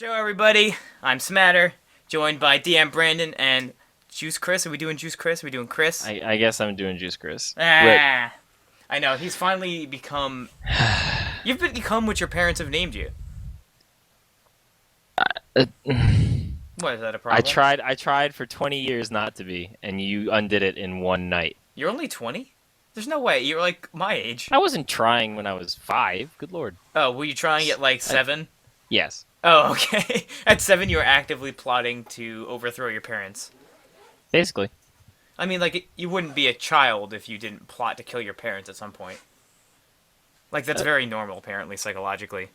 show, everybody. I'm Smatter, joined by DMBrandon and Juice Chris. Are we doing Juice Chris? Are we doing Chris? I guess I'm doing Juice Chris. I know. He's finally become... You've become what your parents have named you. What, is that a problem? I tried for 20 years not to be, and you undid it in one night. You're only 20? There's no way. You're like my age. I wasn't trying when I was 5. Good lord. Oh, were you trying at like 7? Yes. Oh, okay. At 7, you were actively plotting to overthrow your parents. Basically. I mean, like, you wouldn't be a child if you didn't plot to kill your parents at some point. Like, that's very normal, apparently, psychologically.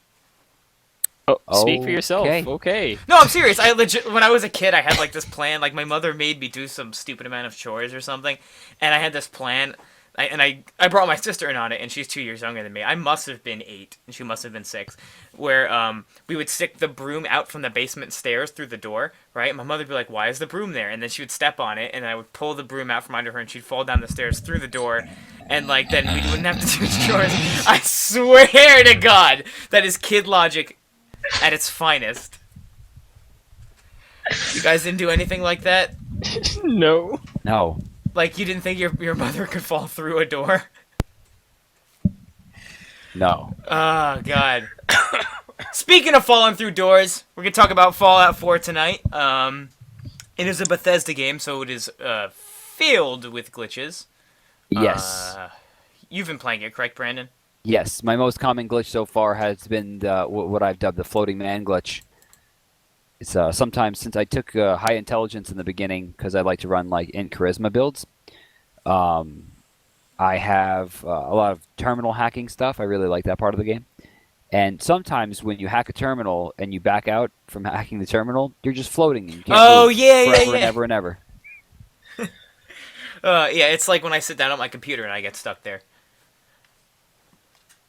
Oh, speak for yourself. Okay. No, I'm serious. I legit, when I was a kid, I had, like, this plan. Like, my mother made me do some stupid amount of chores or something, and I had this plan. I brought my sister in on it, and she's 2 years younger than me. I must have been 8, and she must have been 6. Where we would stick the broom out from the basement stairs through the door, right? And my mother would be like, "Why is the broom there?" And then she would step on it, and I would pull the broom out from under her, and she'd fall down the stairs through the door, and like then we wouldn't have to do chores. I swear to God, that is kid logic at its finest. You guys didn't do anything like that? No. No. Like, you didn't think your mother could fall through a door? No. Oh, God. Speaking of falling through doors, we're going to talk about Fallout 4 tonight. It is a Bethesda game, so it is filled with glitches. Yes. You've been playing it, correct, Brandon? Yes. My most common glitch so far has been what I've dubbed the floating man glitch. It's sometimes, since I took high intelligence in the beginning, because I like to run like int charisma builds, I have a lot of terminal hacking stuff. I really like that part of the game. And sometimes when you hack a terminal and you back out from hacking the terminal, you're just floating. And you can't move forever and ever and ever. Yeah, it's like when I sit down at my computer and I get stuck there.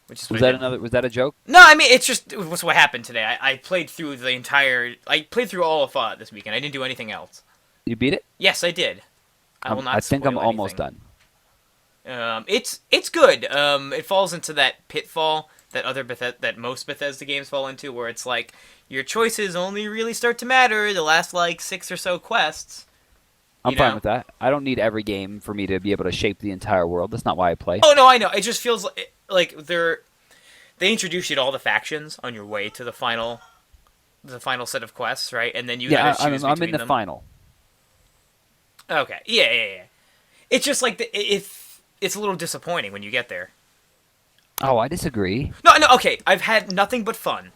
Which is Was that a joke? No, I mean, it was what happened today. I played through I played through all of Fallout this weekend. I didn't do anything else. You beat it? Yes, I did. I will not I think spoil I'm almost anything. done. It's good. It falls into that pitfall that most Bethesda games fall into, where it's like your choices only really start to matter the last like 6 or so quests. I'm fine with that. I don't need every game for me to be able to shape the entire world. That's not why I play. Oh no, I know. It just feels like they introduce you to all the factions on your way to the final set of quests, right? And then you gotta choose between I'm in the them. final. Okay, yeah. It's just like it's a little disappointing when you get there. Oh, I disagree. No, okay. I've had nothing but fun.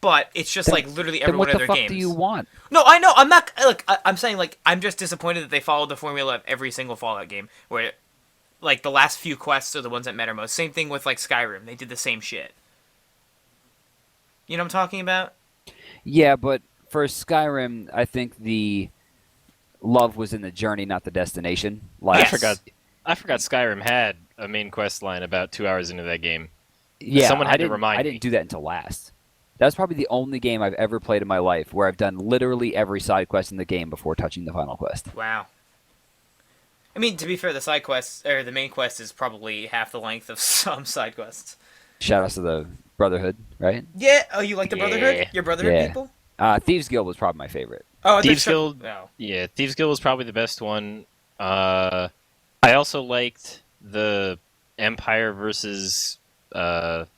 But it's just like literally every one of their games. What the fuck do you want? No, I know. I'm not. Like, I'm saying, like, I'm just disappointed that they followed the formula of every single Fallout game, where, like, the last few quests are the ones that matter most. Same thing with like Skyrim. They did the same shit. You know what I'm talking about? Yeah, but for Skyrim, I think the love was in the journey, not the destination. Like, Yes. I forgot Skyrim had a main quest line about 2 hours into that game. Yeah, Someone had to remind me. I didn't do that until last. That's probably the only game I've ever played in my life where I've done literally every side quest in the game before touching the final quest. Wow. I mean, to be fair, the side quests or the main quest is probably half the length of some side quests. Shout outs to the Brotherhood, right? Yeah. Oh, you like the Brotherhood? Your Brotherhood people? Thieves Guild was probably my favorite. Oh, Thieves Guild. No. Yeah, Thieves Guild was probably the best one. I also liked the Empire versus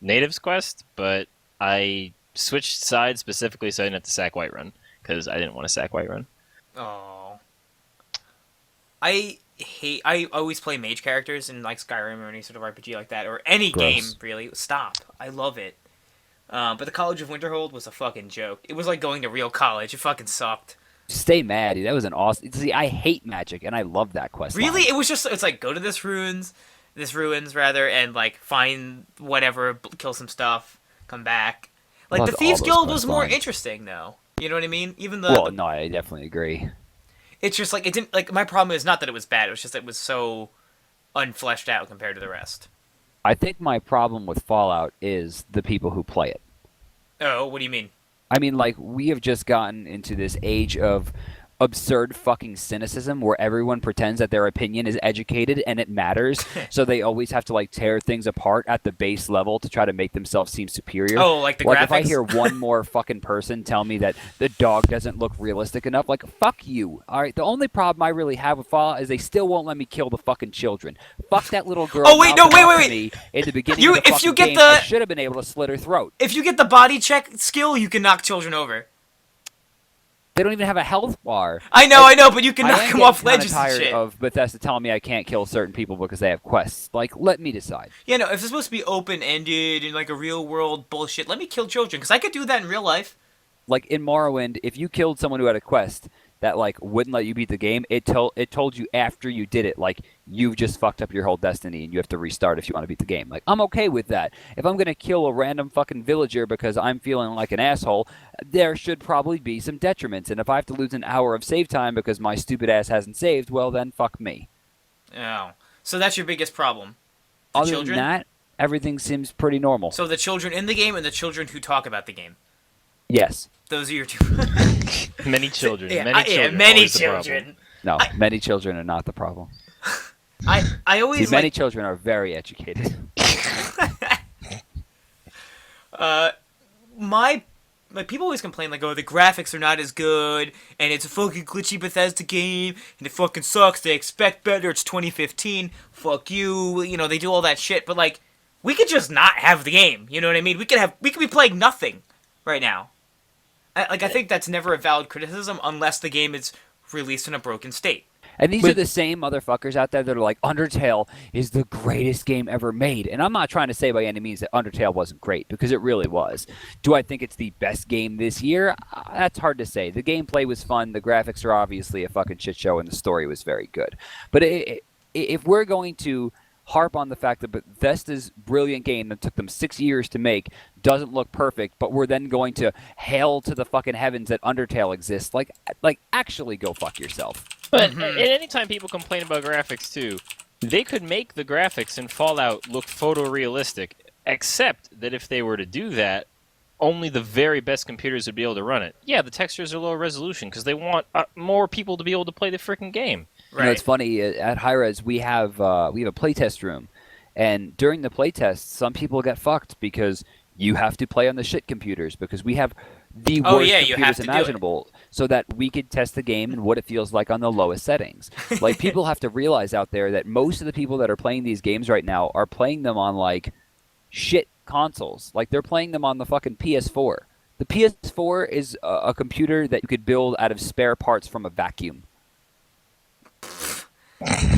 Natives quest, but I switched sides specifically so I didn't have to sack Whiterun, because I didn't want to sack Whiterun. Oh. I always play mage characters in like Skyrim or any sort of RPG like that, or any game really. Stop. I love it. But the College of Winterhold was a fucking joke. It was like going to real college. It fucking sucked. Stay mad, dude. That was an awesome. See, I hate magic, and I love that quest. Really, line. it's like go to this ruins rather, and like find whatever, kill some stuff, come back. Like, the Thieves Guild was more interesting, though. You know what I mean? Even though. Well, no, I definitely agree. It's just like it didn't like my problem is not that it was bad. It was just that it was so unfleshed out compared to the rest. I think my problem with Fallout is the people who play it. Oh, what do you mean? I mean, like, we have just gotten into this age of, absurd fucking cynicism where everyone pretends that their opinion is educated and it matters, so they always have to like tear things apart at the base level to try to make themselves seem superior. Oh, like the graphics? If I hear one more fucking person tell me that the dog doesn't look realistic enough, like, fuck you. All right, the only problem I really have with Fallout is they still won't let me kill the fucking children. Fuck that little girl. Oh wait, no, wait. Me in the beginning of the fucking game, I should have been able to slit her throat. If you get the body check skill, you can knock children over. They don't even have a health bar. I know, but you can knock them off ledges and shit. Of Bethesda telling me I can't kill certain people because they have quests. Like, let me decide. Yeah, no, if it's supposed to be open-ended and like a real-world bullshit, let me kill children, because I could do that in real life. Like, in Morrowind, if you killed someone who had a quest that, like, wouldn't let you beat the game, it told you after you did it, like, you've just fucked up your whole destiny and you have to restart if you want to beat the game. Like, I'm okay with that. If I'm going to kill a random fucking villager because I'm feeling like an asshole, there should probably be some detriments. And if I have to lose an hour of save time because my stupid ass hasn't saved, well, then fuck me. Oh. So that's your biggest problem? Other than that, everything seems pretty normal. So the children in the game and the children who talk about the game? Yes. Those are your two. Many children. Yeah, many children. many children. No, many children are not the problem. I always many children are very educated. My people always complain like, oh, the graphics are not as good, and it's a fucking glitchy Bethesda game, and it fucking sucks. They expect better. It's 2015. Fuck you. You know, they do all that shit, but like, we could just not have the game. You know what I mean? We could be playing nothing right now. I think that's never a valid criticism unless the game is released in a broken state. And these are the same motherfuckers out there that are like, Undertale is the greatest game ever made. And I'm not trying to say by any means that Undertale wasn't great, because it really was. Do I think it's the best game this year? That's hard to say. The gameplay was fun, the graphics are obviously a fucking shit show, and the story was very good. But if we're going to harp on the fact that Bethesda's brilliant game that took them 6 years to make doesn't look perfect, but we're then going to hail to the fucking heavens that Undertale exists, like actually go fuck yourself. But at any time people complain about graphics too, they could make the graphics in Fallout look photorealistic, except that if they were to do that, only the very best computers would be able to run it. Yeah, the textures are low resolution because they want more people to be able to play the freaking game. Right. You know, it's funny, at Hi-Rez we have a playtest room, and during the playtest, some people get fucked because you have to play on the shit computers, because we have the worst computers imaginable, so that we could test the game and what it feels like on the lowest settings. Like, people have to realize out there that most of the people that are playing these games right now are playing them on, like, shit consoles. Like, they're playing them on the fucking PS4. The PS4 is a computer that you could build out of spare parts from a vacuum.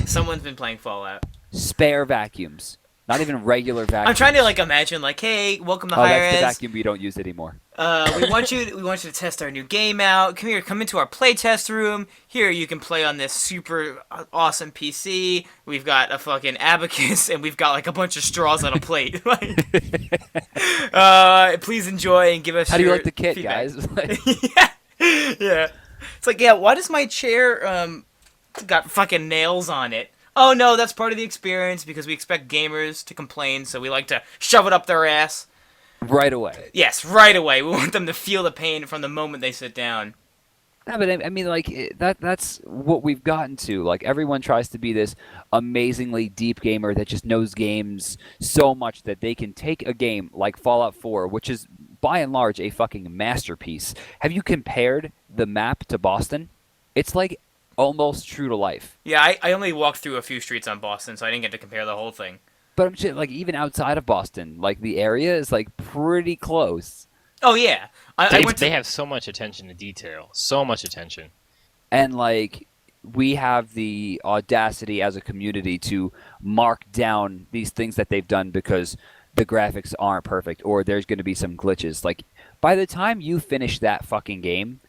Someone's been playing Fallout. Spare vacuums. Not even regular vacuums. I'm trying to like imagine like, hey, welcome to Hi-Rez. That's the vacuum we don't use anymore. We want you to test our new game out. Come into our playtest room. Here you can play on this super awesome PC. We've got a fucking abacus and we've got like a bunch of straws on a plate. Please enjoy and give us. How do you like the kit, feedback. Guys? yeah. It's like, yeah. Why does my chair got fucking nails on it? Oh no, that's part of the experience because we expect gamers to complain, so we like to shove it up their ass. Right away. Yes, right away. We want them to feel the pain from the moment they sit down. No, but I mean, like, that's what we've gotten to. Like, everyone tries to be this amazingly deep gamer that just knows games so much that they can take a game like Fallout 4, which is, by and large, a fucking masterpiece. Have you compared the map to Boston? It's like almost true to life. Yeah, I only walked through a few streets on Boston, so I didn't get to compare the whole thing. But I'm just, like, even outside of Boston, like, the area is, like, pretty close. Oh, yeah. They have so much attention to detail. So much attention. And, like, we have the audacity as a community to mark down these things that they've done because the graphics aren't perfect or there's going to be some glitches. Like, by the time you finish that fucking game,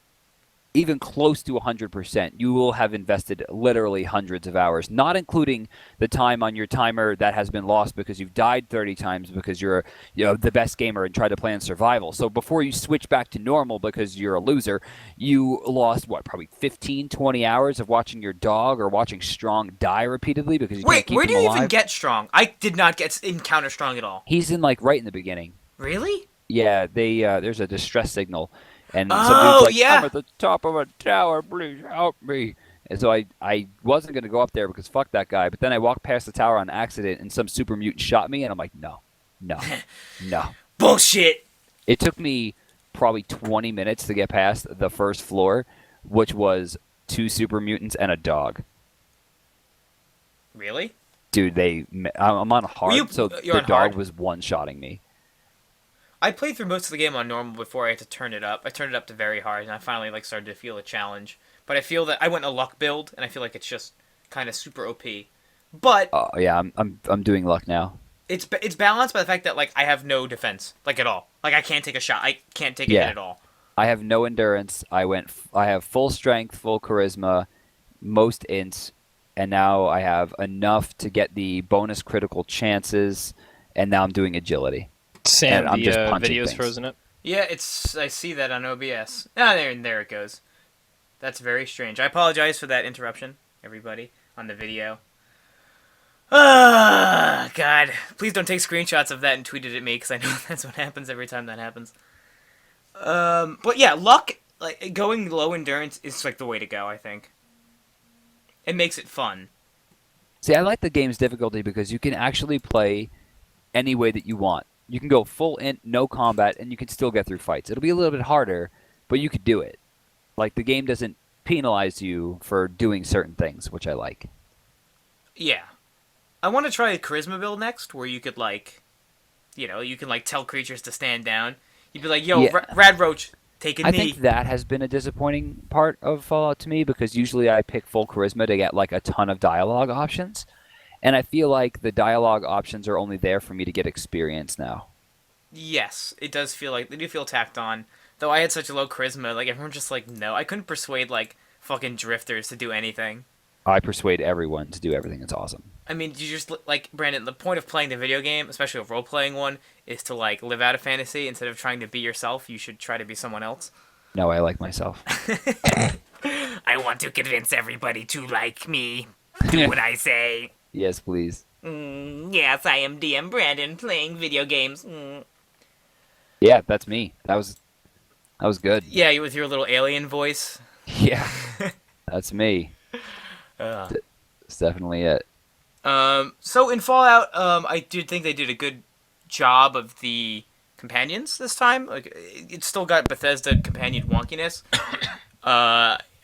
even close to 100%, you will have invested literally hundreds of hours, not including the time on your timer that has been lost because you've died 30 times because you're the best gamer and tried to play on survival. So before you switch back to normal because you're a loser, you lost, probably 15, 20 hours of watching your dog or watching Strong die repeatedly because you can't keep him alive. Where do you even get Strong? I did not encounter Strong at all. He's in, like, right in the beginning. Really? Yeah, there's a distress signal. And some dude's like, yeah. I'm at the top of a tower, please help me. And so I wasn't going to go up there because fuck that guy. But then I walked past the tower on accident and some super mutant shot me. And I'm like, no. Bullshit. It took me probably 20 minutes to get past the first floor, which was 2 super mutants and a dog. Really? Dude, I'm on hard, so the on dog hard? was one-shotting me. I played through most of the game on normal before I had to turn it up. I turned it up to very hard, and I finally started to feel a challenge. But I feel that I went a luck build, and I feel like it's just kind of super OP. But Yeah, I'm doing luck now. it's balanced by the fact that I have no defense at all. I can't take a shot. I can't take a hit at all. I have no endurance. I have full strength, full charisma, most ints, and now I have enough to get the bonus critical chances, and now I'm doing agility. Sam, and I'm just the punching video's things. frozen up. Yeah, I see that on OBS. There it goes. That's very strange. I apologize for that interruption, everybody, on the video. Ah, God. Please don't take screenshots of that and tweet it at me, because I know that's what happens every time that happens. But yeah, luck, going low endurance is the way to go, I think. It makes it fun. See, I like the game's difficulty because you can actually play any way that you want. You can go full int, no combat, and you can still get through fights. It'll be a little bit harder, but you could do it. The game doesn't penalize you for doing certain things, which I like. Yeah. I want to try a charisma build next, where you could, you can, tell creatures to stand down. You'd be like, yo, Yeah. Rad Roach, take a knee. I think that has been a disappointing part of Fallout to me because usually I pick full charisma to get a ton of dialogue options. And I feel like the dialogue options are only there for me to get experience now. Yes, it does feel they do feel tacked on. Though I had such a low charisma, everyone just no. I couldn't persuade fucking drifters to do anything. I persuade everyone to do everything. It's awesome. I mean, you just Brandon. The point of playing the video game, especially a role playing one, is to live out a fantasy instead of trying to be yourself. You should try to be someone else. No, I like myself. I want to convince everybody to like me. Do what I say. Yes, please. Yes, I am DMBrandon playing video games. Yeah, that's me. That was good. Yeah, you with your little alien voice. Yeah, that's me. That's definitely it. So in Fallout, I do think they did a good job of the companions this time. It's still got Bethesda companion wonkiness.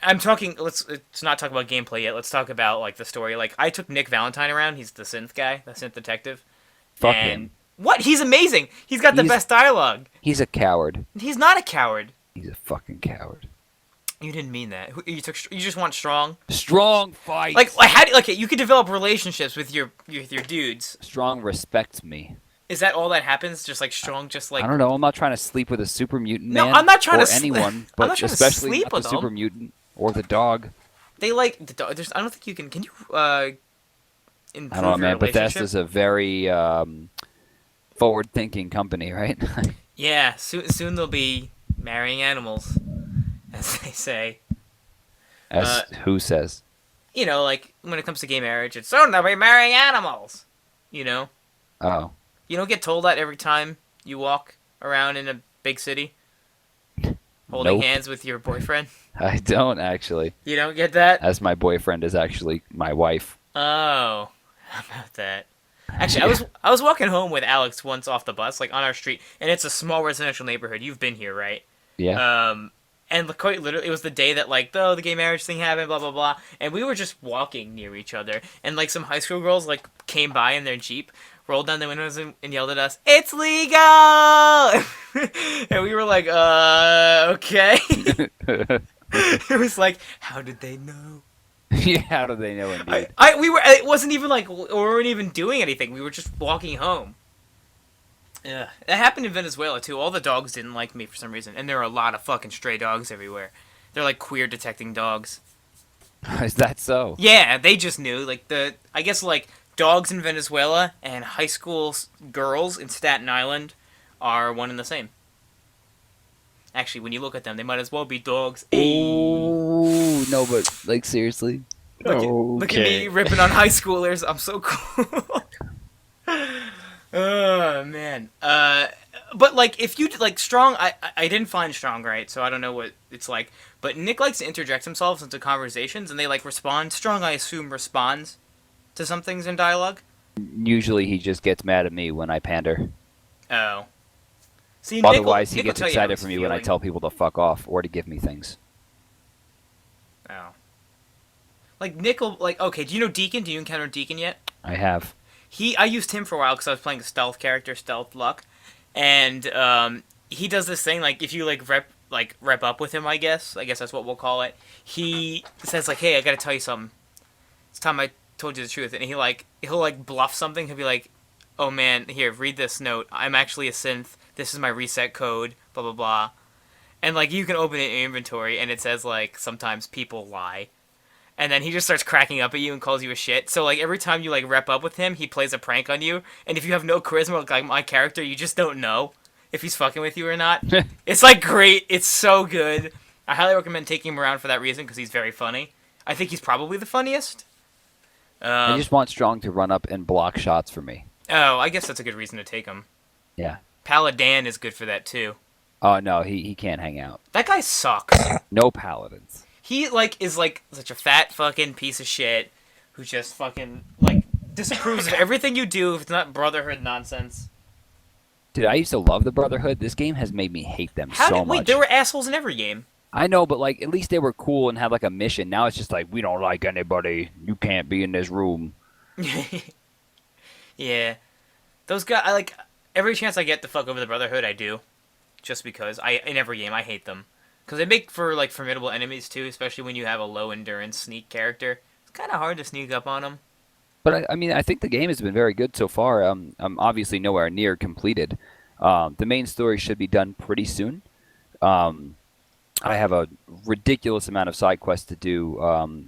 I'm talking. Let's not talk about gameplay yet. Let's talk about the story. I took Nick Valentine around. He's the synth guy, the synth detective. Fuck him. What? He's amazing. He's got the best dialogue. He's a coward. He's not a coward. He's a fucking coward. You didn't mean that. You just want strong. Strong fight. You could develop relationships with your dudes. Strong respects me. Is that all that happens? Just strong, I don't know. I'm not trying to sleep with a super mutant man. No, I'm not trying or to anyone, I'm but not trying to especially sleep not with the them. super mutant or the dog. They the dog. I don't think you can. Can you improve I don't know, man. your relationship? Bethesda's a very forward-thinking company, right? Yeah. Soon they'll be marrying animals, as they say. As who says? When it comes to gay marriage, it's soon they'll be marrying animals. Oh. You don't get told that every time you walk around in a big city, holding Nope. hands with your boyfriend. I don't actually. You don't get that? As my boyfriend is actually my wife. Oh, how about that? Actually, I was walking home with Alex once off the bus, on our street, and it's a small residential neighborhood. You've been here, right? Yeah. And quite literally, it was the day that the gay marriage thing happened, blah blah blah, and we were just walking near each other, and some high school girls came by in their Jeep, rolled down the windows and yelled at us, "It's legal!" And we were like, okay. It was how did they know? Yeah, how do they know indeed? It wasn't even we weren't even doing anything. We were just walking home. Yeah, it happened in Venezuela too. All the dogs didn't like me for some reason, and there are a lot of fucking stray dogs everywhere. They're queer detecting dogs. Is that so? Yeah, they just knew. I guess dogs in Venezuela and high school girls in Staten Island are one and the same. Actually, when you look at them, they might as well be dogs. Oh no, but seriously. Look at me ripping on high schoolers. I'm so cool. Oh man. But like, if you like strong, I didn't find strong right, so I don't know what it's like. But Nick likes to interject himself into conversations, and they like respond. Strong, I assume, responds to some things in dialogue. Usually he just gets mad at me when I pander. Oh. See, Otherwise, Nick he gets will tell you how excited he's for me when I feeling. tell people to fuck off or to give me things. Oh. Like Nick will like. Okay, do you know Deacon? Do you encounter Deacon yet? I have. I used him for a while because I was playing a stealth character, Stealth Luck, and he does this thing like if you rep up with him, I guess that's what we'll call it. He says like, "Hey, I gotta tell you something. It's time I told you the truth," and he'll bluff something. He'll be like, "Oh man, here, read this note. I'm actually a synth. This is my reset code. Blah blah blah." And like you can open it in inventory, and it says like sometimes people lie. And then he just starts cracking up at you and calls you a shit. So like every time you like rep up with him, he plays a prank on you. And if you have no charisma like my character, you just don't know if he's fucking with you or not. It's like great. It's so good. I highly recommend taking him around for that reason because he's very funny. I think he's probably the funniest. I just want Strong to run up and block shots for me. Oh, I guess that's a good reason to take him. Yeah. Paladin is good for that too. Oh no, he can't hang out. That guy sucks. No paladins. He is such a fat fucking piece of shit who just fucking like disapproves of everything you do if it's not Brotherhood nonsense. Dude, I used to love the Brotherhood. This game has made me hate them so much. Wait, there were assholes in every game. I know, but like at least they were cool and had like a mission. Now it's just like we don't like anybody. You can't be in this room. Yeah, those guys. I like every chance I get to fuck over the Brotherhood. I do, just because in every game I hate them. Because they make for like formidable enemies too, especially when you have a low endurance sneak character. It's kind of hard to sneak up on them. But I mean, I think the game has been very good so far. I'm obviously nowhere near completed. The main story should be done pretty soon. I have a ridiculous amount of side quests to do.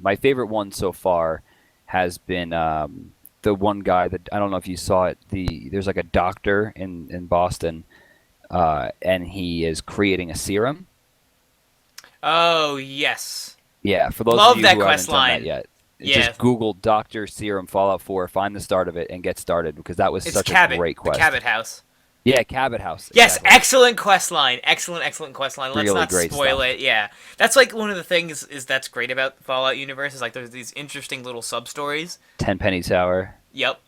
My favorite one so far has been the one guy that I don't know if you saw it. There's like a doctor in Boston, and he is creating a serum. Oh yes. Yeah, for those Love of you that who haven't quest done line. that yet, Yeah. just Google Doctor Serum Fallout 4, find the start of it, and get started because that was It's such Cabot, a great quest. the Cabot House. Yeah, Cabot House. Yes, exactly. excellent quest line. Excellent quest line. Let's Really not great spoil stuff. it. Yeah, that's like one of the things is that's great about the Fallout universe is like there's these interesting little sub stories. Tenpenny Tower. Yep.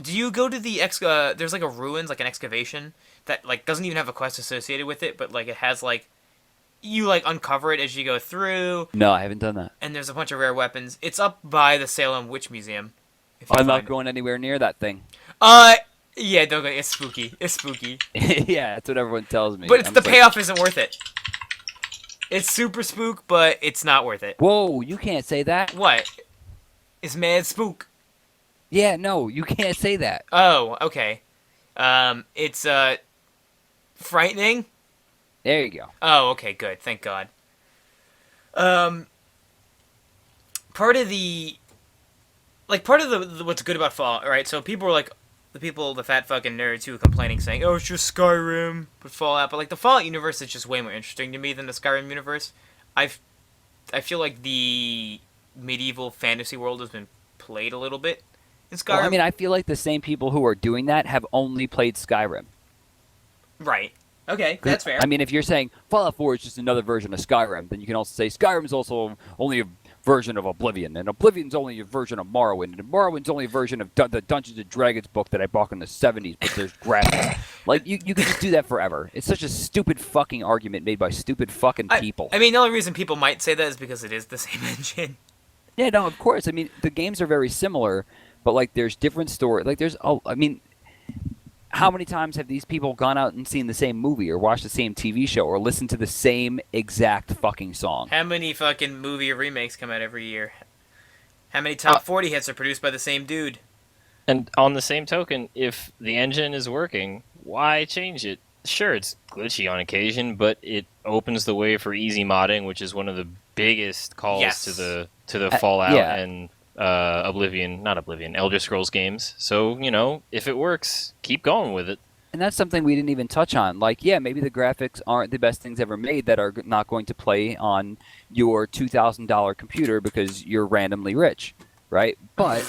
Do you go to the there's like a ruins, like an excavation that like doesn't even have a quest associated with it, but like it has like you like uncover it as you go through. No, I haven't done that. And there's a bunch of rare weapons. It's up by the Salem Witch Museum. If you I'm not find it. going anywhere near that thing. Yeah, don't go. It's spooky. It's spooky. Yeah, that's what everyone tells me. But it's I'm the just like, payoff isn't worth it. It's super spook, but it's not worth it. Whoa, you can't say that. What? It's mad spook. Yeah, no, you can't say that. Oh, okay. It's frightening. There you go. Oh, okay, good. Thank God. Part of the what's good about Fallout, right? So people are like the fat fucking nerds who are complaining, saying, "Oh, it's just Skyrim, but Fallout." But like the Fallout universe is just way more interesting to me than the Skyrim universe. I feel like the medieval fantasy world has been played a little bit in Skyrim. Well, I mean, I feel like the same people who are doing that have only played Skyrim. Right. Okay, that's fair. I mean, if you're saying Fallout 4 is just another version of Skyrim, then you can also say Skyrim is also only a version of Oblivion, and Oblivion's only a version of Morrowind, and Morrowind's only a version of the Dungeons and Dragons book that I bought in the 70s, but there's graphics. Like, you can just do that forever. It's such a stupid fucking argument made by stupid fucking people. I mean, the only reason people might say that is because it is the same engine. Yeah, no, of course. I mean, the games are very similar, but, like, there's different story. Like, I mean, how many times have these people gone out and seen the same movie or watched the same TV show or listened to the same exact fucking song? How many fucking movie remakes come out every year? How many top 40 hits are produced by the same dude? And on the same token, if the engine is working, why change it? Sure, it's glitchy on occasion, but it opens the way for easy modding, which is one of the biggest calls Yes. to the Fallout yeah. and Elder Scrolls games. So, if it works, keep going with it. And that's something we didn't even touch on. Like, yeah, maybe the graphics aren't the best things ever made that are not going to play on your $2,000 computer because you're randomly rich, right? But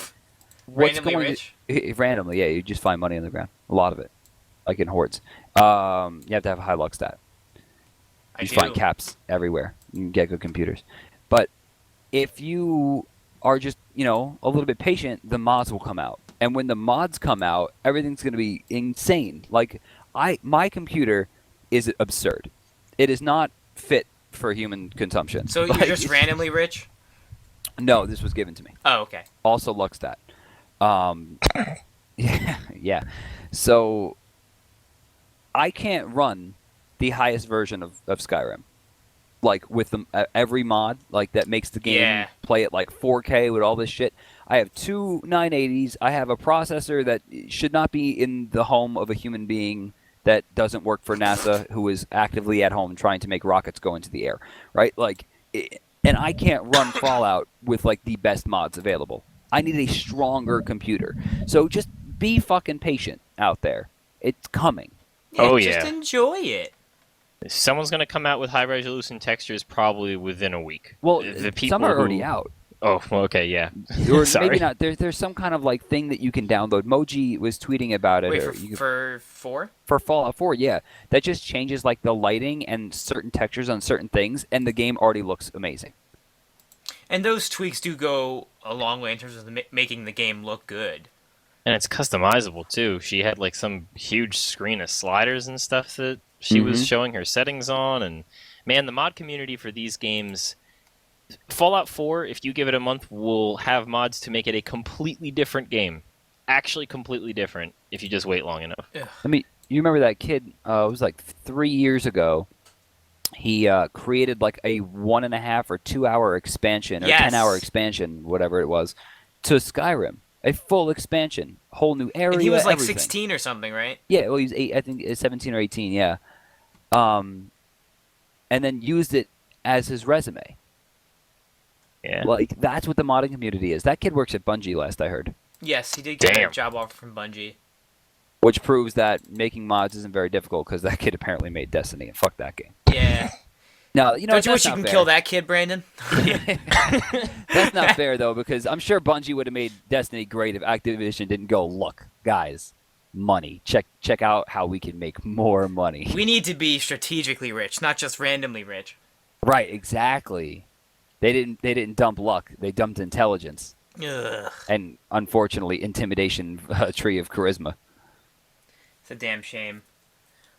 what's Randomly going rich? to randomly, yeah, you just find money on the ground, a lot of it. like in hordes. You have to have a high luck stat. I You do. find caps everywhere. You can get good computers. But if you are just, a little bit patient, the mods will come out. And when the mods come out, everything's going to be insane. Like, my computer is absurd. It is not fit for human consumption. So Like, you're just randomly rich? No, this was given to me. Oh, okay. Also luck stat. Yeah. So I can't run the highest version of Skyrim. Like with every mod that makes the game play at like 4K with all this shit. I have two 980s. I have a processor that should not be in the home of a human being that doesn't work for NASA, who is actively at home trying to make rockets go into the air, right? And I can't run Fallout with like the best mods available. I need a stronger computer. So just be fucking patient out there. It's coming. Oh, Just enjoy it. Someone's going to come out with high-resolution textures probably within a week. Well, The people some are who- already out. Oh, well, okay, yeah. Or Sorry. maybe not. There's some kind of like thing that you can download. Moji was tweeting about it. Wait, or you can, for 4? for Fallout 4, yeah. That just changes like the lighting and certain textures on certain things, and the game already looks amazing. And those tweaks do go a long way in terms of making the game look good. And it's customizable, too. She had, like, some huge screen of sliders and stuff that she was showing her settings on. And, man, the mod community for these games... Fallout 4, if you give it a month, will have mods to make it a completely different game. Actually completely different, if you just wait long enough. You remember that kid, it was like 3 years ago, he created like a 1.5 or 2 hour expansion, or Yes. 10-hour expansion, whatever it was, to Skyrim. A full expansion, whole new area. And he was like everything. 16 or something, right? Yeah, well, he was 8, I think 17 or 18, yeah. And then used it as his resume. Yeah. Like, that's what the modding community is. That kid works at Bungie, last I heard. Yes, he did get Damn. a job offer from Bungie. Which proves that making mods isn't very difficult, because that kid apparently made Destiny, and fuck that game. Yeah. No, Don't you that's wish you not can fair. kill that kid, Brandon? That's not fair, though, because I'm sure Bungie would have made Destiny great if Activision didn't go, look, guys, money. Check out how we can make more money. We need to be strategically rich, not just randomly rich. Right, exactly. They didn't dump luck. They dumped intelligence. Ugh. And, unfortunately, intimidation, tree of charisma. It's a damn shame.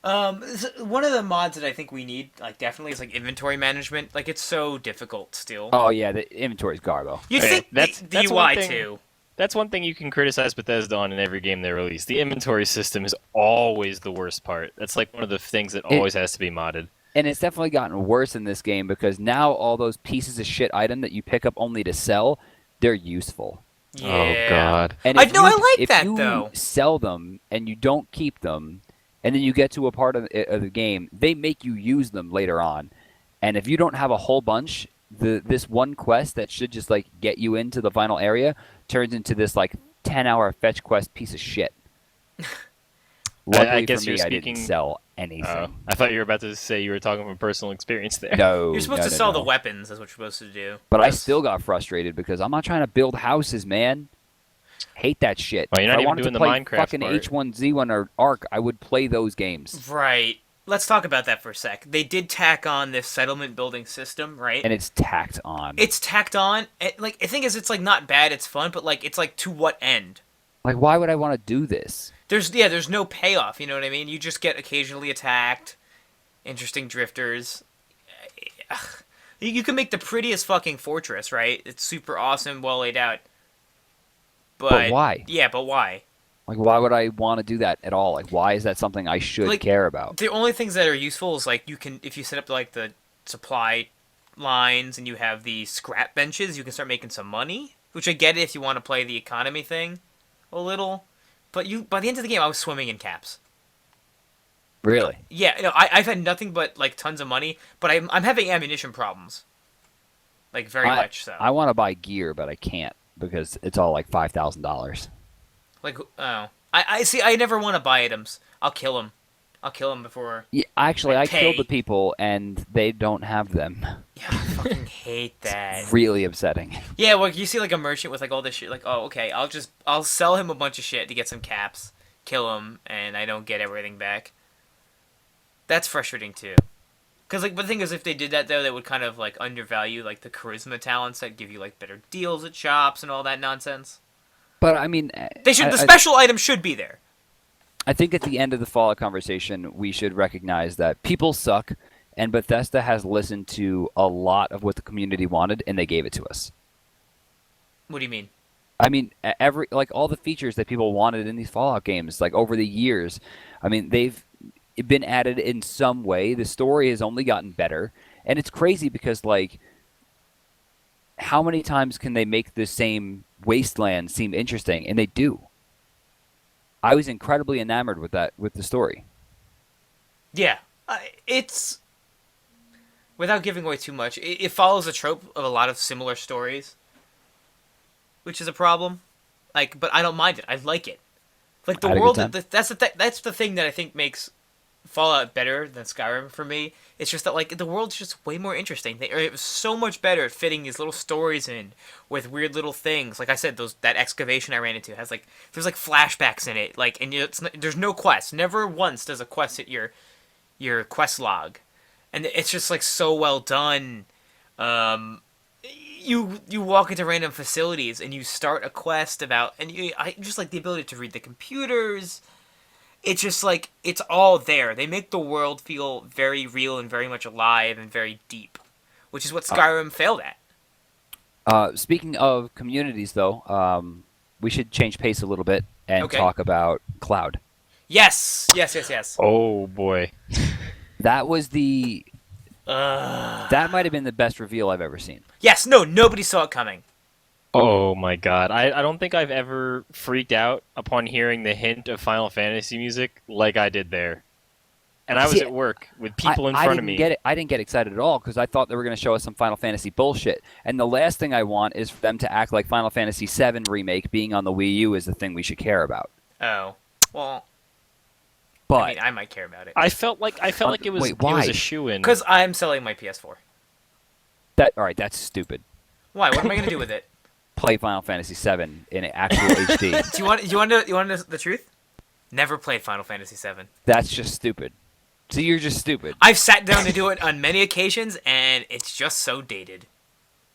One of the mods that I think we need, like, definitely is, like, inventory management. Like, it's so difficult still. Oh, yeah, the inventory's garbo. You Okay, think that's the UI, one thing- too. That's one thing you can criticize Bethesda on in every game they release. The inventory system is always the worst part. That's like one of the things that always has to be modded. And it's definitely gotten worse in this game, because now all those pieces of shit item that you pick up only to sell, they're useful. Yeah. Oh, God. And I if know, you- I like if that, you though. sell them and you don't keep them, and then you get to a part of the game, they make you use them later on. And if you don't have a whole bunch, this one quest that should just like get you into the final area turns into this like 10-hour fetch quest piece of shit. Luckily I guess for me, you're I didn't speaking- sell anything. I thought you were about to say you were talking from personal experience there. No, You're supposed no, to no, sell no. the weapons, that's what you're supposed to do. But I Yes. still got frustrated because I'm not trying to build houses, man. Hate that shit. Well, you're not if I even wanted doing to the play Minecraft fucking part. H1Z1 or Ark, I would play those games. Right. Let's talk about that for a sec. They did tack on this settlement building system, right? And it's tacked on. It's tacked on. Like, the thing is, it's like not bad, it's fun, but like, it's like to what end? Like, why would I want to do this? There's no payoff, you know what I mean? You just get occasionally attacked, interesting drifters. Ugh. You can make the prettiest fucking fortress, right? It's super awesome, well laid out. But why? Yeah, but why? Like, why would I want to do that at all? Like, why is that something I should Like, care about? The only things that are useful is like you can, if you set up like the supply lines and you have the scrap benches, you can start making some money. Which I get if you want to play the economy thing a little. But by the end of the game, I was swimming in caps. Really? Yeah, I've had nothing but like tons of money, but I'm having ammunition problems. Like very much so. I want to buy gear, but I can't because it's all like $5,000. Like I see. I never want to buy items. I'll kill them. I'll kill them before. Yeah, actually, I Pay. killed the people and they don't have them. Yeah, I fucking hate that. Really upsetting. Yeah, well, you see like a merchant with like all this shit. Like, oh, okay, I'll sell him a bunch of shit to get some caps. kill him and I don't get everything back. That's frustrating too. Because like, but the thing is, if they did that though, they would kind of like undervalue like the charisma talents that give you like better deals at shops and all that nonsense. But I mean, The special items should be there. I think at the end of the Fallout conversation, we should recognize that people suck, and Bethesda has listened to a lot of what the community wanted, and they gave it to us. What do you mean? I mean, all the features that people wanted in these Fallout games, like over the years, I mean, they've been added in some way. The story has only gotten better, and it's crazy because like, how many times can they make the same wasteland seem interesting? And they do. I was incredibly enamored with the story. Yeah, it's without giving away too much. It follows a trope of a lot of similar stories, which is a problem. Like, but I don't mind it. I like it. Like the world. That's the thing that I think makes Fallout better than Skyrim for me. It's just that like the world's just way more interesting. It was so much better at fitting these little stories in with weird little things. Like I said, that excavation I ran into has like there's like flashbacks in it. Like and there's no quest. Never once does a quest hit your quest log, and it's just like so well done. You walk into random facilities and you start a quest about I just like the ability to read the computers. It's just like, it's all there. They make the world feel very real and very much alive and very deep, which is what Skyrim failed at. Speaking of communities, though, we should change pace a little bit and talk about Cloud. Yes! Oh, boy. That was that might have been the best reveal I've ever seen. Yes, nobody saw it coming. Oh my god. I don't think I've ever freaked out upon hearing the hint of Final Fantasy music like I did there. And I was at work with people in front of me. I didn't get excited at all because I thought they were going to show us some Final Fantasy bullshit. And the last thing I want is for them to act like Final Fantasy VII Remake being on the Wii U is the thing we should care about. Oh. Well, but I mean, I might care about it. I felt like it was a shoo-in. Because I'm selling my PS4. Alright, that's stupid. Why? What am I going to do with it? Play Final Fantasy VII in actual HD. Do you want to know the truth? Never played Final Fantasy VII. That's just stupid. So you're just stupid. I've sat down to do it on many occasions, and it's just so dated.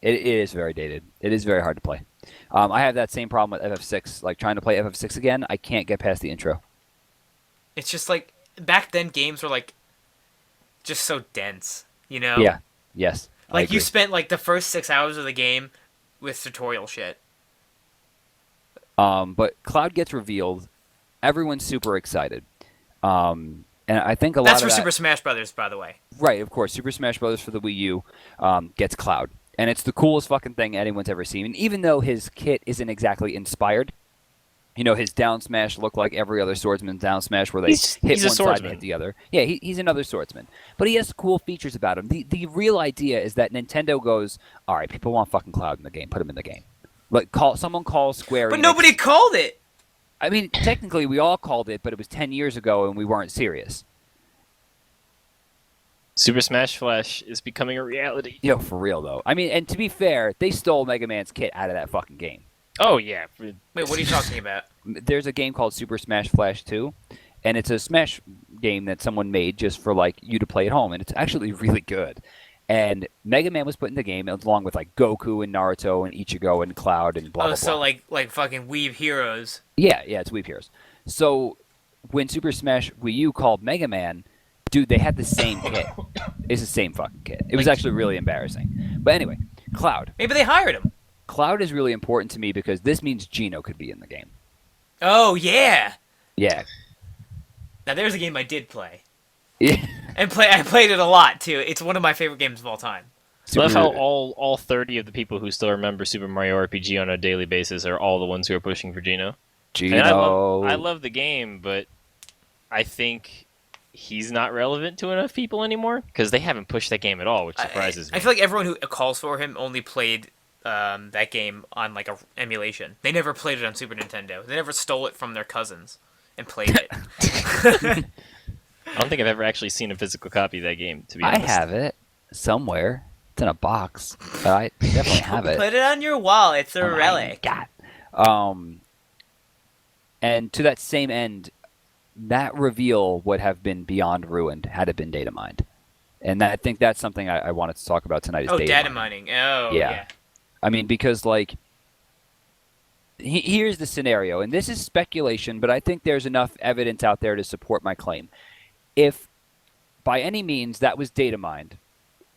It is very dated. It is very hard to play. I have that same problem with FF6. Like, trying to play FF6 again, I can't get past the intro. It's just like, back then games were like, just so dense, you know? Yeah. Yes. Like, you spent like the first 6 hours of the game with tutorial shit. But Cloud gets revealed. Everyone's super excited. And I think a lot of That's for Super Smash Brothers, by the way. Right, of course. Super Smash Brothers for the Wii U gets Cloud. And it's the coolest fucking thing anyone's ever seen. And even though his kit isn't exactly inspired, you know, his down smash looked like every other swordsman's down smash where they hit one side and hit the other. Yeah, he's another swordsman. But he has cool features about him. The real idea is that Nintendo goes, all right, people want fucking Cloud in the game. Put him in the game. Like, someone calls Square Enix. But nobody called it! I mean, technically we all called it, but it was 10 years ago and we weren't serious. Super Smash Flash is becoming a reality. Yo, for real, though. I mean, and to be fair, they stole Mega Man's kit out of that fucking game. Oh, yeah. Wait, what are you talking about? There's a game called Super Smash Flash 2, and it's a Smash game that someone made just for, like, you to play at home, and it's actually really good. And Mega Man was put in the game along with, like, Goku and Naruto and Ichigo and Cloud and blah, blah, blah. So, like fucking Weeb Heroes. Yeah, it's Weeb Heroes. So, when Super Smash Wii U called Mega Man, dude, they had the same kit. It's the same fucking kit. It was actually really embarrassing. But anyway, Cloud. Maybe they hired him. Cloud is really important to me because this means Geno could be in the game. Oh, yeah. Yeah. Now, there's a game I did play. Yeah. And I played it a lot, too. It's one of my favorite games of all time. I love how all 30 of the people who still remember Super Mario RPG on a daily basis are all the ones who are pushing for Geno. And I love the game, but I think he's not relevant to enough people anymore because they haven't pushed that game at all, which surprises me. I feel like everyone who calls for him only played that game on like a emulation. They never played it on Super Nintendo. They never stole it from their cousins and played it. I don't think I've ever actually seen a physical copy of that game, to be honest. I have it somewhere. It's in a box, but I definitely have it. Put it on your wall. It's a relic. God. And to that same end, that reveal would have been beyond ruined had it been data mined. And I think that's something I wanted to talk about tonight. Is data mining. Oh, yeah. I mean, because like, here's the scenario, and this is speculation, but I think there's enough evidence out there to support my claim. If by any means that was data mined,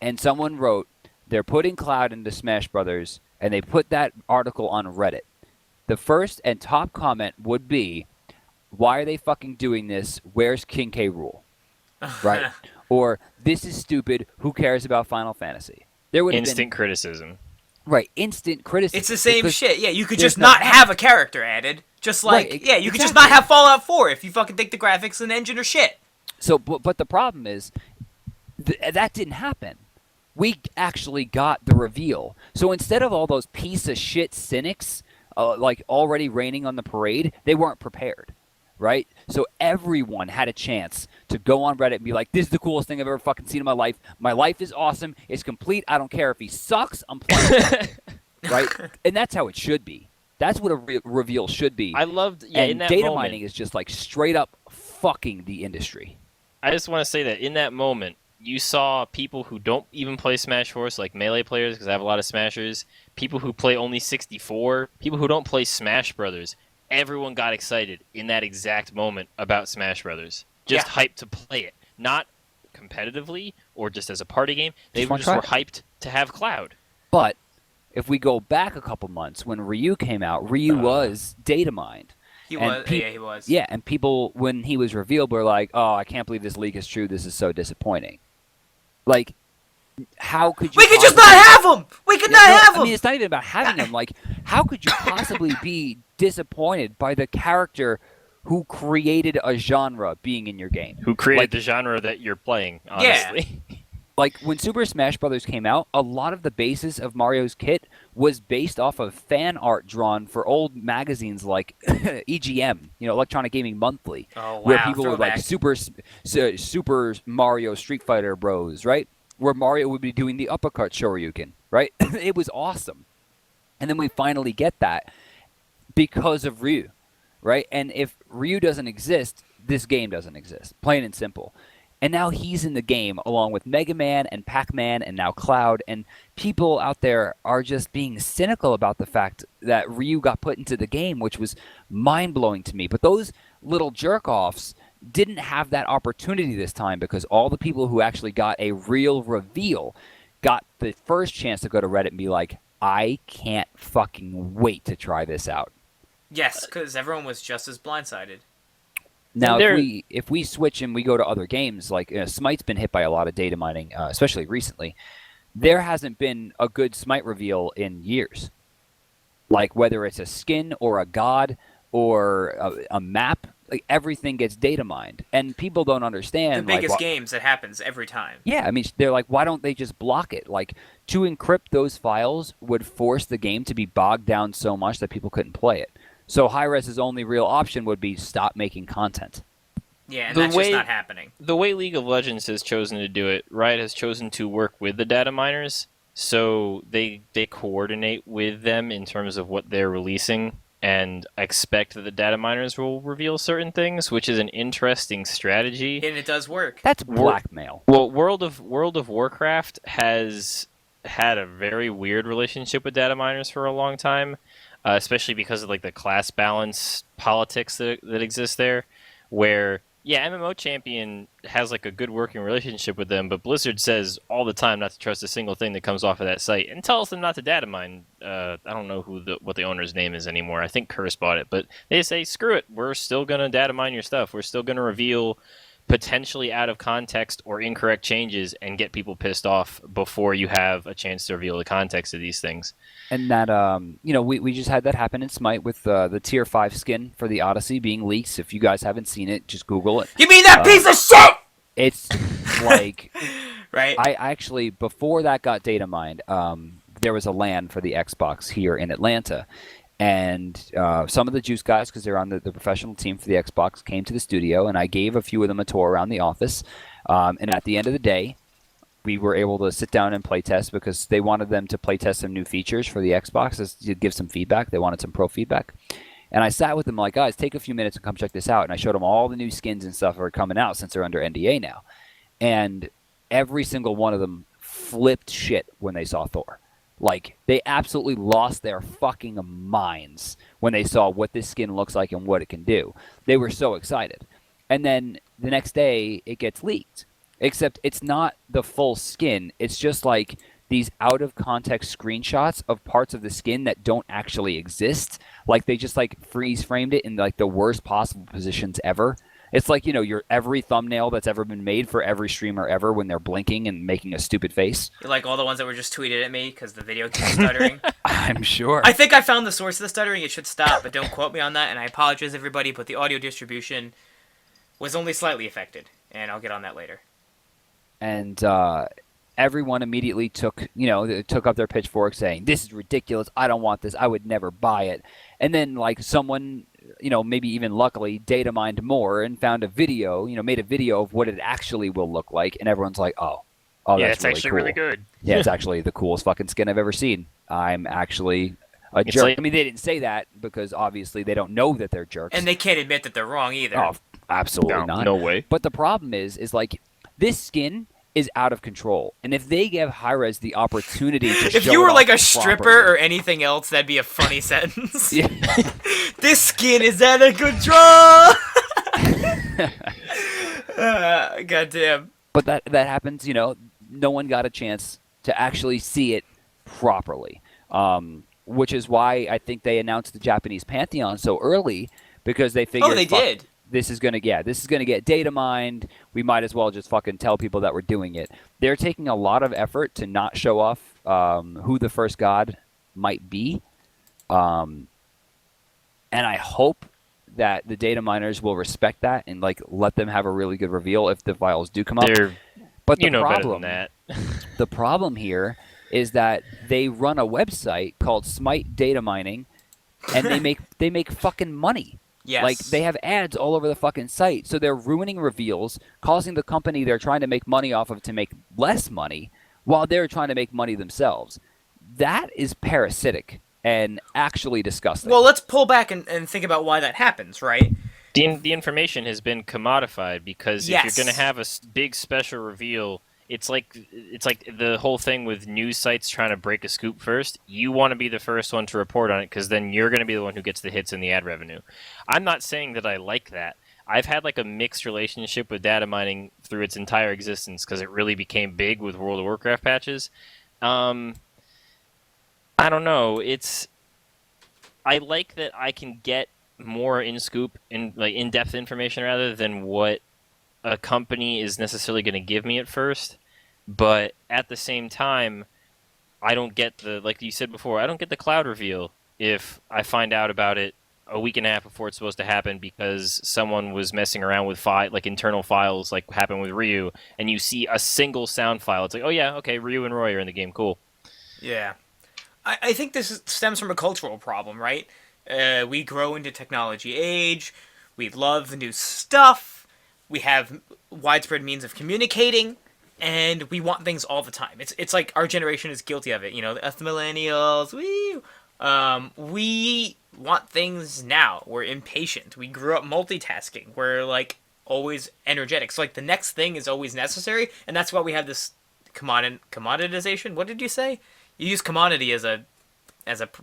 and someone wrote they're putting Cloud into Smash Brothers, and they put that article on Reddit, the first and top comment would be, "Why are they fucking doing this? Where's King K. Rool?" Right? Or, "This is stupid. Who cares about Final Fantasy?" There would have instant criticism. Right, instant criticism. It's the same shit. Yeah, you could just not have a character added. Just like, right, you could just not have Fallout 4 if you fucking think the graphics and engine are shit. So, but the problem is, that didn't happen. We actually got the reveal. So instead of all those piece of shit cynics, like already raining on the parade, they weren't prepared. Right? So everyone had a chance to go on Reddit and be like, "This is the coolest thing I've ever fucking seen in my life. My life is awesome. It's complete. I don't care if he sucks. I'm playing." Right? And that's how it should be. That's what a reveal should be. I loved, and in that data moment, mining is just like straight up fucking the industry. I just want to say that in that moment, you saw people who don't even play Smash Force, like Melee players, because I have a lot of Smashers, people who play only 64, people who don't play Smash Brothers. Everyone got excited in that exact moment about Smash Brothers. Just hyped to play it. Not competitively or just as a party game. They just were hyped to have Cloud. But if we go back a couple months, when Ryu came out, Ryu was data mined. He was. Yeah, and people, when he was revealed, were like, "Oh, I can't believe this leak is true. This is so disappointing." Like, how could you... We could just not have him! We could not have him! I mean, it's not even about having him. Like, how could you possibly be disappointed by the character who created a genre being in your game? Who created the genre that you're playing, honestly. Yeah. Like, when Super Smash Bros. Came out, a lot of the basis of Mario's kit was based off of fan art drawn for old magazines like EGM, Electronic Gaming Monthly. Oh, wow. Where people were like, Super Mario Street Fighter Bros, right? Where Mario would be doing the uppercut Shoryuken, right? It was awesome. And then we finally get that because of Ryu, right? And if Ryu doesn't exist, this game doesn't exist, plain and simple. And now he's in the game along with Mega Man and Pac-Man and now Cloud. And people out there are just being cynical about the fact that Ryu got put into the game, which was mind-blowing to me. But those little jerk-offs didn't have that opportunity this time because all the people who actually got a real reveal got the first chance to go to Reddit and be like, "I can't fucking wait to try this out." Yes, because everyone was just as blindsided. Now, if we switch and we go to other games, like Smite's been hit by a lot of data mining, especially recently. There hasn't been a good Smite reveal in years. Like whether it's a skin or a god or a map, like everything gets data mined, and people don't understand. The biggest games, it happens every time. Yeah, I mean, they're like, why don't they just block it? Like, to encrypt those files would force the game to be bogged down so much that people couldn't play it. So Hi-Res's only real option would be stop making content. Yeah, and that's just not happening. The way League of Legends has chosen to do it, Riot has chosen to work with the data miners, so they coordinate with them in terms of what they're releasing and expect that the data miners will reveal certain things, which is an interesting strategy. And it does work. That's blackmail. Well, World of Warcraft has had a very weird relationship with data miners for a long time. Especially because of like the class balance politics that exist there, where MMO Champion has like a good working relationship with them, but Blizzard says all the time not to trust a single thing that comes off of that site, and tells them not to data mine. I don't know what the owner's name is anymore. I think Curse bought it, but they say screw it, we're still gonna data mine your stuff. We're still gonna reveal potentially out of context or incorrect changes and get people pissed off before you have a chance to reveal the context of these things. And that, we just had that happen in Smite with the Tier 5 skin for the Odyssey being leaked. If you guys haven't seen it, just Google it. You mean that piece of shit?! It's like... Right? I actually, before that got data mined, there was a LAN for the Xbox here in Atlanta. And some of the Juice guys, because they're on the professional team for the Xbox, came to the studio, and I gave a few of them a tour around the office. And at the end of the day, we were able to sit down and play test because they wanted them to play test some new features for the Xbox to give some feedback. They wanted some pro feedback. And I sat with them like, guys, take a few minutes and come check this out. And I showed them all the new skins and stuff that are coming out since they're under NDA now. And every single one of them flipped shit when they saw Thor. Like, they absolutely lost their fucking minds when they saw what this skin looks like and what it can do. They were so excited. And then the next day, it gets leaked. Except it's not the full skin. It's just like these out-of-context screenshots of parts of the skin that don't actually exist. Like, they just, like, freeze-framed it in, like, the worst possible positions ever. It's like, you know, your every thumbnail that's ever been made for every streamer ever when they're blinking and making a stupid face. Like all the ones that were just tweeted at me because the video keeps stuttering. I'm sure. I think I found the source of the stuttering. It should stop, but don't quote me on that. And I apologize, everybody, but the audio distribution was only slightly affected. And I'll get on that later. And everyone immediately took up their pitchfork saying, this is ridiculous. I don't want this. I would never buy it. And then, like, someone, you know, maybe even luckily data mined more and found a video, you know, made a video of what it actually will look like. And everyone's like, oh, yeah, that's it's really actually cool. really good. Yeah, it's actually the coolest fucking skin I've ever seen. I'm actually a jerk. Like, I mean, they didn't say that because obviously they don't know that they're jerks. And they can't admit that they're wrong either. Oh, absolutely not. No way. But the problem is like, this skin is out of control. And if they give Hi-Rez the opportunity to if show you were it like a off stripper properly- or anything else, that'd be a funny sentence. Yeah. This skin is out of control! Goddamn. But that happens, you know, no one got a chance to actually see it properly. Which is why I think they announced the Japanese Pantheon so early, because they figured, Oh, they did. This is gonna get data mined. We might as well just fucking tell people that we're doing it. They're taking a lot of effort to not show off who the first god might be, and I hope that the data miners will respect that and like let them have a really good reveal if the files do come up. But the better than that. The problem here is that they run a website called Smite Data Mining, and they make fucking money. Yes. Like, they have ads all over the fucking site. So they're ruining reveals, causing the company they're trying to make money off of to make less money, while they're trying to make money themselves. That is parasitic and actually disgusting. Well, let's pull back and think about why that happens, right? The information has been commodified because Yes. if you're going to have a big special reveal, it's like the whole thing with news sites trying to break a scoop first. You want to be the first one to report on it because then you're going to be the one who gets the hits and the ad revenue. I'm not saying that I like that. I've had like a mixed relationship with data mining through its entire existence because it really became big with World of Warcraft patches. I don't know. I like that I can get more in-depth information rather than what a company is necessarily going to give me at first. But at the same time, I don't get like you said before, I don't get the cloud reveal if I find out about it a week and a half before it's supposed to happen because someone was messing around with internal files like happened with Ryu, and you see a single sound file. It's like, oh yeah, okay, Ryu and Roy are in the game, cool. Yeah. I think this stems from a cultural problem, right? We grow into technology age. We love the new stuff. We have widespread means of communicating, and we want things all the time. It's like our generation is guilty of it. You know, us millennials, we want things now. We're impatient. We grew up multitasking. We're like always energetic. So like the next thing is always necessary, and that's why we have this commoditization. What did you say? You use commodity as a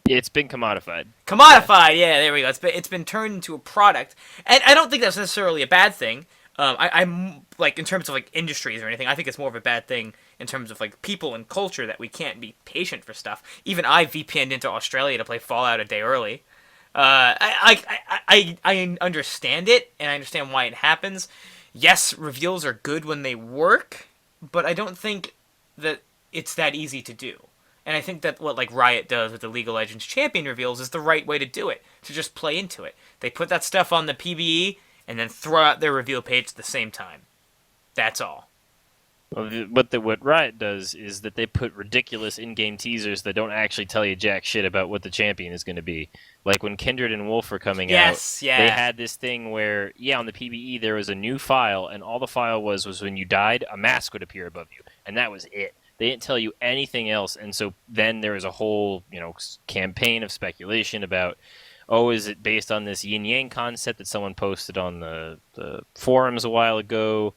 It's been commodified. Commodified, yeah, there we go. It's been turned into a product, and I don't think that's necessarily a bad thing. I'm like in terms of like industries or anything. I think it's more of a bad thing in terms of like people and culture that we can't be patient for stuff. Even I VPN'd into Australia to play Fallout a day early. I understand it, and I understand why it happens. Yes, reveals are good when they work, but I don't think that it's that easy to do. And I think that what like Riot does with the League of Legends champion reveals is the right way to do it, to just play into it. They put that stuff on the PvE and then throw out their reveal page at the same time. That's all. Well, what Riot does is that they put ridiculous in-game teasers that don't actually tell you jack shit about what the champion is going to be. Like when Kindred and Wolf were coming out, they had this thing where, on the PvE there was a new file, and all the file was when you died, a mask would appear above you, and that was it. They didn't tell you anything else, and so then there was a whole, campaign of speculation about, oh, is it based on this yin yang concept that someone posted on the forums a while ago?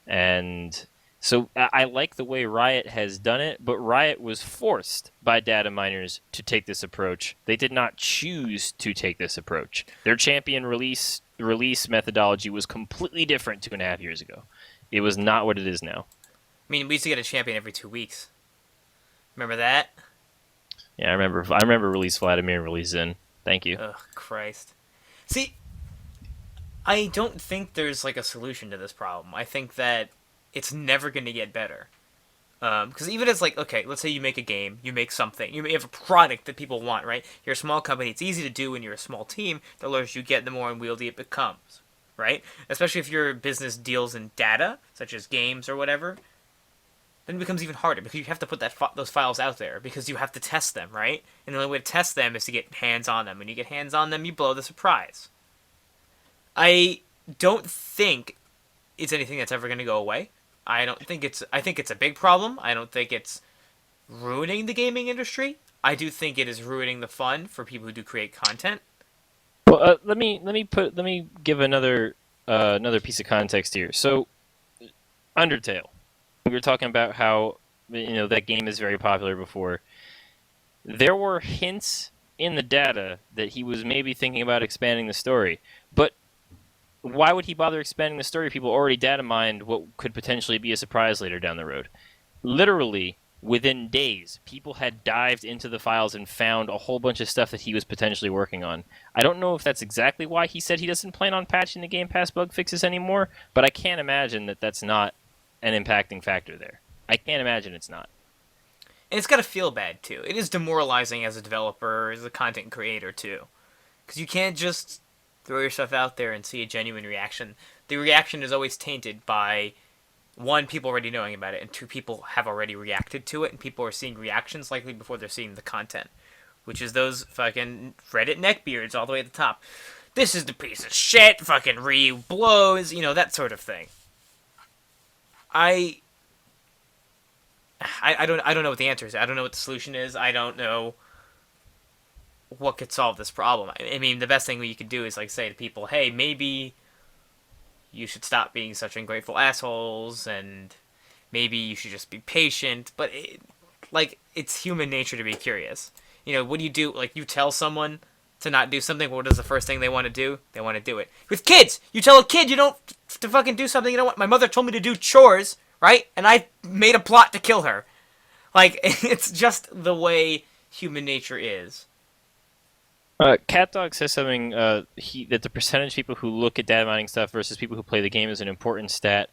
And so I like the way Riot has done it, but Riot was forced by data miners to take this approach. They did not choose to take this approach. Their champion release methodology was completely different 2.5 years ago. It was not what it is now. I mean, we used to get a champion every 2 weeks. Remember that? Yeah, I remember release Vladimir and release Zen. Thank you. Ugh, Christ. See, I don't think there's like a solution to this problem. I think that it's never going to get better. Because even as like, okay, let's say you make a game, you make something, you have a product that people want, right? You're a small company, it's easy to do when you're a small team. The larger you get, the more unwieldy it becomes, right? Especially if your business deals in data, such as games or whatever, then it becomes even harder because you have to put those files out there because you have to test them, right? And the only way to test them is to get hands on them. When you get hands on them, you blow the surprise. I don't think it's anything that's ever going to go away. I think it's a big problem. I don't think it's ruining the gaming industry. I do think it is ruining the fun for people who do create content. Well, let me give another piece of context here. So, Undertale. We were talking about how that game is very popular before. There were hints in the data that he was maybe thinking about expanding the story, but why would he bother expanding the story? People already data mined what could potentially be a surprise later down the road. Literally, within days, people had dived into the files and found a whole bunch of stuff that he was potentially working on. I don't know if that's exactly why he said he doesn't plan on patching the Game Pass bug fixes anymore, but I can't imagine that that's not an impacting factor there. I can't imagine it's not. And it's got to feel bad, too. It is demoralizing as a developer, as a content creator, too. Because you can't just throw yourself out there and see a genuine reaction. The reaction is always tainted by, 1, people already knowing about it, and 2, people have already reacted to it, and people are seeing reactions likely before they're seeing the content. Which is those fucking Reddit neckbeards all the way at the top. This is the piece of shit, fucking Ryu blows, that sort of thing. I don't know what the answer is. I don't know what the solution is. I don't know what could solve this problem. I mean, the best thing you could do is say to people, hey, maybe you should stop being such ungrateful assholes, and maybe you should just be patient. But it's human nature to be curious. What do you do? You tell someone to not do something. What is the first thing they want to do? They want to do it. With kids, you tell a kid you don't to fucking do something. You know what? My mother told me to do chores, right? And I made a plot to kill her. It's just the way human nature is. CatDog says something that the percentage of people who look at data mining stuff versus people who play the game is an important stat.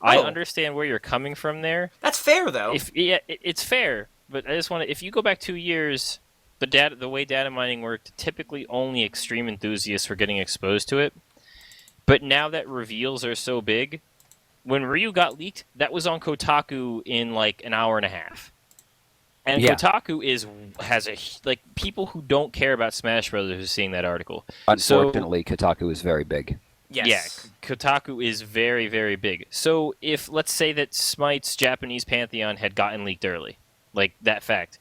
Oh. I understand where you're coming from there. That's fair, though. It's fair, but I just want to. If you go back 2 years, the way data mining worked, typically only extreme enthusiasts were getting exposed to it. But now that reveals are so big, when Ryu got leaked, that was on Kotaku in an hour and a half. And yeah. Kotaku has people who don't care about Smash Brothers are seeing that article. Unfortunately, Kotaku is very big. Yes. Yeah, Kotaku is very, very big. So if, let's say that Smite's Japanese Pantheon had gotten leaked early, that fact,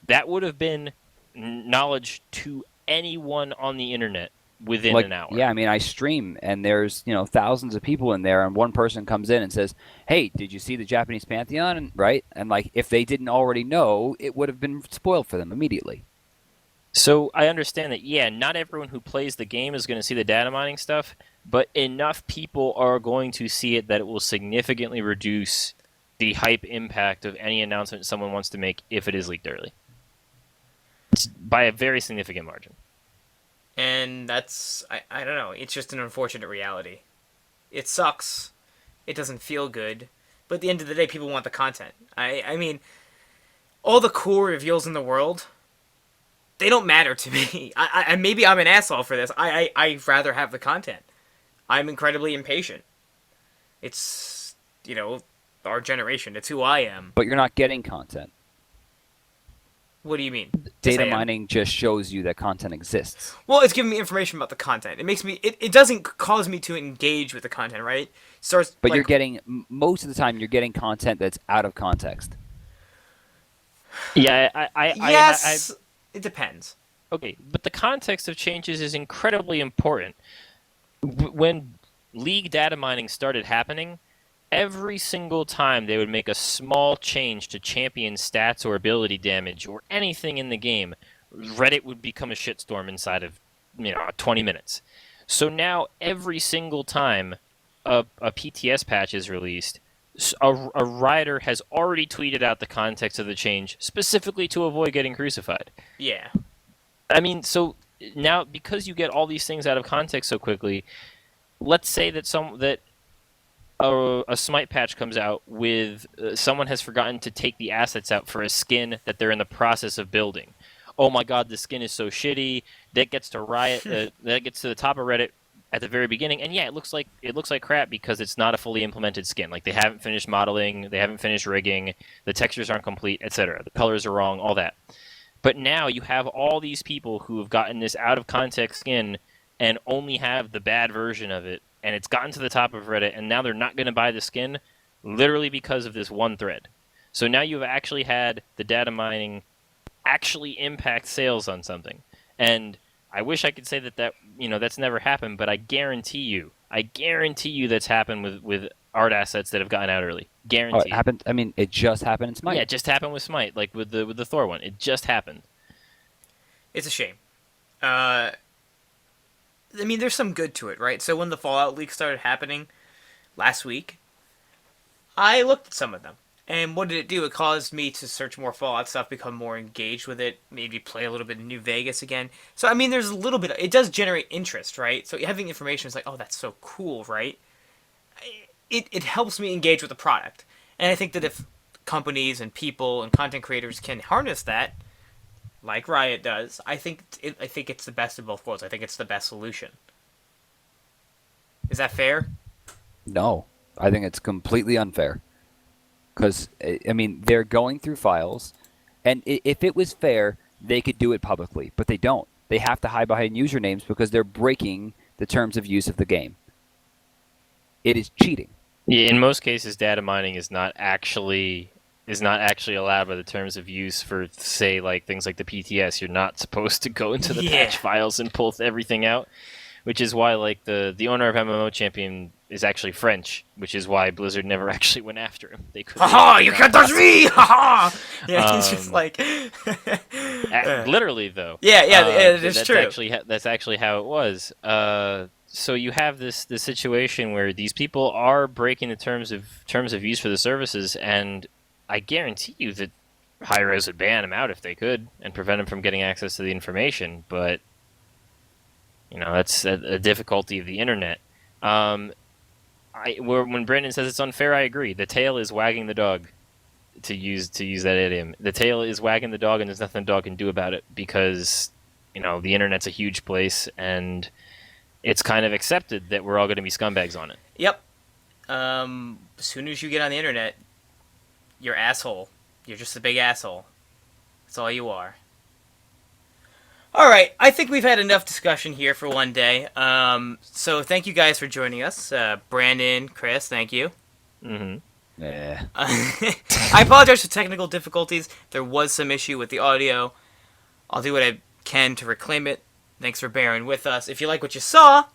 that would have been knowledge to anyone on the internet within an hour. Yeah, I mean, I stream, and there's thousands of people in there, and one person comes in and says, hey, did you see the Japanese Pantheon? Right? And if they didn't already know, it would have been spoiled for them immediately. So I understand that, yeah, not everyone who plays the game is going to see the data mining stuff, but enough people are going to see it that it will significantly reduce the hype impact of any announcement someone wants to make if it is leaked early. It's by a very significant margin. And that's, I don't know, it's just an unfortunate reality. It sucks. It doesn't feel good. But at the end of the day, people want the content. I mean, all the cool reveals in the world, they don't matter to me. Maybe I'm an asshole for this. I'd rather have the content. I'm incredibly impatient. It's, our generation. It's who I am. But you're not getting content. What do you mean? Data mining just shows you that content exists. Well, it's giving me information about the content. It makes me. It doesn't cause me to engage with the content, right? But you're getting most of the time. You're getting content that's out of context. Yeah, yes, it depends. okay, but the context of changes is incredibly important. When League data mining started happening, every single time they would make a small change to champion stats or ability damage or anything in the game, Reddit would become a shitstorm inside of 20 minutes. So now every single time a PTS patch is released, a writer has already tweeted out the context of the change specifically to avoid getting crucified. Yeah. I mean, so now because you get all these things out of context so quickly, let's say that a smite patch comes out with someone has forgotten to take the assets out for a skin that they're in the process of building. Oh my god, the skin is so shitty. That gets to Riot. That gets to the top of Reddit at the very beginning, and yeah, it looks like crap because it's not a fully implemented skin. Like they haven't finished modeling, they haven't finished rigging, the textures aren't complete, etc. The colors are wrong, all that. But now you have all these people who have gotten this out of context skin and only have the bad version of it, and it's gotten to the top of Reddit, and now they're not going to buy the skin literally because of this one thread. So now you've actually had the data mining actually impact sales on something. And I wish I could say that that's never happened, but I guarantee you that's happened with art assets that have gotten out early. Guarantee. Oh, it happened. I mean, it just happened in Smite. Yeah, it just happened with Smite, like with the Thor one. It just happened. It's a shame. I mean, there's some good to it, right? So when the Fallout leaks started happening last week, I looked at some of them. And what did it do? It caused me to search more Fallout stuff, become more engaged with it, maybe play a little bit of New Vegas again. So, I mean, there's a little bit it does generate interest, right? So having information is like, oh, that's so cool, right? It helps me engage with the product. And I think that if companies and people and content creators can harness that, like Riot does, I think it's the best of both worlds. I think it's the best solution. Is that fair? No, I think it's completely unfair. Because, I mean, they're going through files, and if it was fair, they could do it publicly, but they don't. They have to hide behind usernames because they're breaking the terms of use of the game. It is cheating. Yeah, in most cases, data mining is not actually allowed by the terms of use for, say, like things like the PTS. You're not supposed to go into the patch files and pull everything out, which is why like the owner of MMO Champion is actually French, which is why Blizzard never actually went after him. They could. Haha! You can't touch me! Haha! Yeah, he's just like. Literally, though. Yeah, it's true. That's actually how it was. So you have this situation where these people are breaking the terms of use for the services, and I guarantee you that Hi-Rez would ban them out if they could and prevent them from getting access to the information. But that's a difficulty of the internet. When Brandon says it's unfair, I agree. The tail is wagging the dog, to use that idiom. The tail is wagging the dog, and there's nothing the dog can do about it because the internet's a huge place, and it's kind of accepted that we're all going to be scumbags on it. Yep. As soon as you get on the internet, you're asshole. You're just a big asshole. That's all you are. All right, I think we've had enough discussion here for one day. So thank you guys for joining us. Brandon, Chris, thank you. Mm-hmm. Yeah. I apologize for technical difficulties. There was some issue with the audio. I'll do what I can to reclaim it. Thanks for bearing with us. If you like what you saw,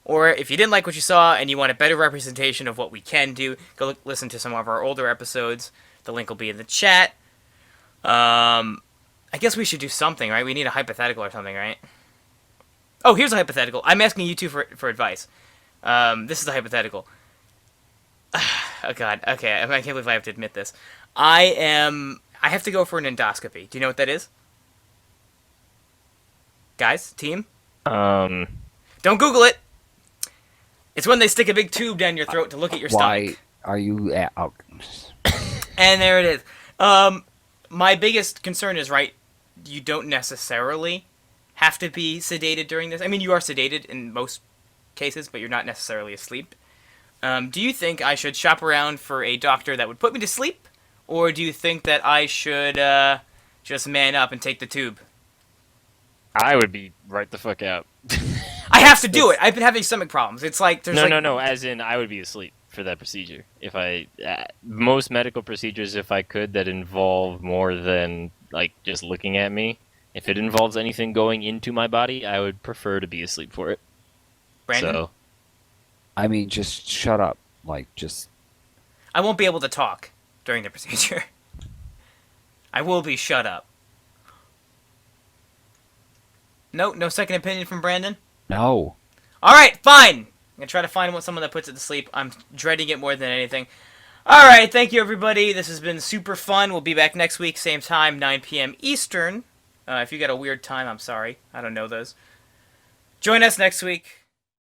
or if you didn't like what you saw and you want a better representation of what we can do, go listen to some of our older episodes. The link will be in the chat. I guess we should do something, right? We need a hypothetical or something, right? Oh, here's a hypothetical. I'm asking you two for advice. This is a hypothetical. Oh, God. Okay, I can't believe I have to admit this. I have to go for an endoscopy. Do you know what that is? Guys? Team? Don't Google it! It's when they stick a big tube down your throat to look at your stomach. Why are you... Oh. And there it is. My biggest concern is, right, you don't necessarily have to be sedated during this. I mean, you are sedated in most cases, but you're not necessarily asleep. Do you think I should shop around for a doctor that would put me to sleep? Or do you think that I should just man up and take the tube? I would be right the fuck out. I have to do it. I've been having stomach problems. It's like there's No. As in, I would be asleep for that procedure. If most medical procedures, if I could, that involve more than like just looking at me, If it involves anything going into my body, I would prefer to be asleep for it. Brandon? So, I mean, just shut up. Like, just... I won't be able to talk during the procedure. I will be shut up. No second opinion from Brandon? No. Alright, fine! I'm gonna try to find someone that puts it to sleep. I'm dreading it more than anything. Alright, thank you everybody. This has been super fun. We'll be back next week, same time, 9 p.m. Eastern. If you got a weird time, I'm sorry. I don't know those. Join us next week.